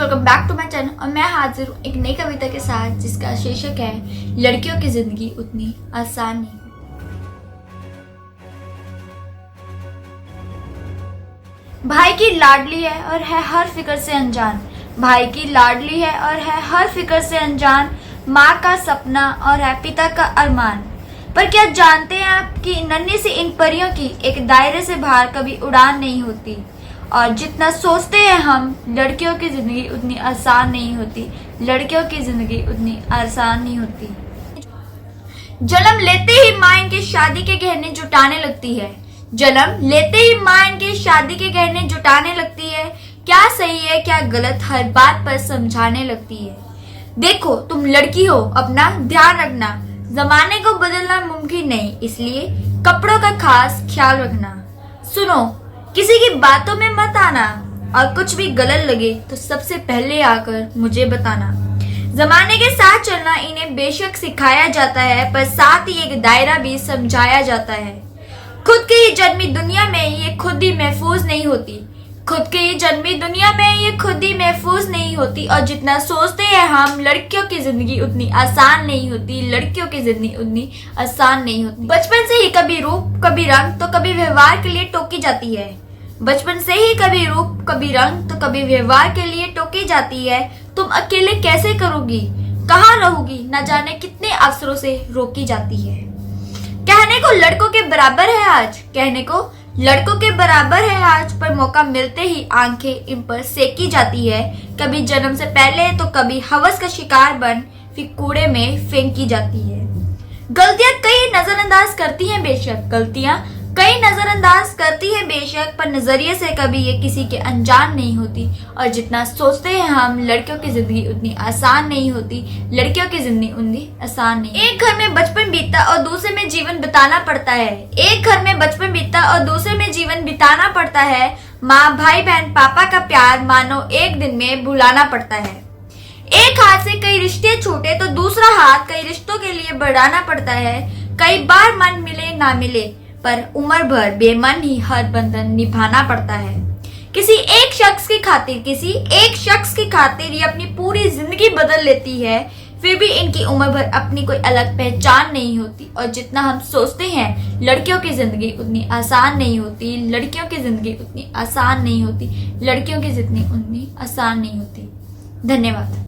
Welcome back to my channel और मैं हाजिर हूँ एक नई कविता के साथ जिसका शीर्षक है लड़कियों की जिंदगी उतनी आसान नहीं। भाई की लाडली है और है हर फिक्र से अनजान, भाई की लाडली है और है हर फिक्र से अनजान, माँ का सपना और है पिता का अरमान। पर क्या जानते हैं आप कि नन्ही सी इन परियों की एक दायरे से बाहर कभी उड़ान नहीं होती, और जितना सोचते हैं हम लड़कियों की जिंदगी उतनी आसान नहीं होती, लड़कियों की जिंदगी उतनी आसान नहीं होती। जन्म लेते ही माँ इनके शादी के गहने जुटाने लगती है, जन्म लेते ही माँ इनके शादी के गहने जुटाने लगती है। क्या सही है क्या गलत हर बात पर समझाने लगती है। देखो तुम लड़की हो, अपना ध्यान रखना, जमाने को बदलना मुमकिन नहीं, इसलिए कपड़ों का खास ख्याल रखना। सुनो किसी की बातों में मत आना, और कुछ भी गलत लगे तो सबसे पहले आकर मुझे बताना। जमाने के साथ चलना इन्हें बेशक सिखाया जाता है, पर साथ ही एक दायरा भी समझाया जाता है। खुद की ही जन्मी दुनिया में ये खुद ही महफूज नहीं होती, खुद की ही जन्मी दुनिया में ये खुद ही महफूज नहीं होती, और जितना सोचते हैं हम लड़कियों की जिंदगी उतनी आसान नहीं होती, लड़कियों की जिंदगी उतनी आसान नहीं होती। बचपन से ही कभी रूप कभी रंग तो कभी व्यवहार के लिए टोकी जाती है, बचपन से ही कभी रूप कभी रंग तो कभी व्यवहार के लिए टोकी जाती है। तुम अकेले कैसे करोगी, कहाँ रहोगी, न जाने कितने अवसरों से रोकी जाती है। कहने को लड़कों के बराबर है आज, कहने को लड़कों के बराबर है आज, पर मौका मिलते ही आंखें इन पर सेकी जाती है। कभी जन्म से पहले तो कभी हवस का शिकार बन फिर कूड़े में फेंकी जाती है। गलतियां कई नजरअंदाज करती हैं बेशक, गलतियां कई नजरअंदाज करती है बेशक, पर नजरिए से कभी ये किसी के अनजान नहीं होती, और जितना सोचते हैं हम लड़कियों की जिंदगी उतनी आसान नहीं होती, लड़कियों की जिंदगी उतनी आसान नहीं। एक घर में बचपन बीतता और दूसरे में जीवन बिताना पड़ता है, एक घर में बचपन बीतता और दूसरे में जीवन बिताना पड़ता है। माँ भाई बहन पापा का प्यार मानो एक दिन में भुलाना पड़ता है। एक हाथ से कई रिश्ते छूटे तो दूसरा हाथ कई रिश्तों के लिए बढ़ाना पड़ता है। कई बार मन मिले ना मिले, पर उम्र भर बेमन ही हर बंधन निभाना पड़ता है। किसी एक शख्स की खातिर, किसी एक शख्स की खातिर ये अपनी पूरी जिंदगी बदल लेती है, फिर भी इनकी उम्र भर अपनी कोई अलग पहचान नहीं होती। और जितना हम सोचते हैं लड़कियों की जिंदगी उतनी आसान नहीं होती, लड़कियों की जिंदगी उतनी आसान नहीं होती, लड़कियों की जिंदगी उतनी आसान नहीं होती। धन्यवाद।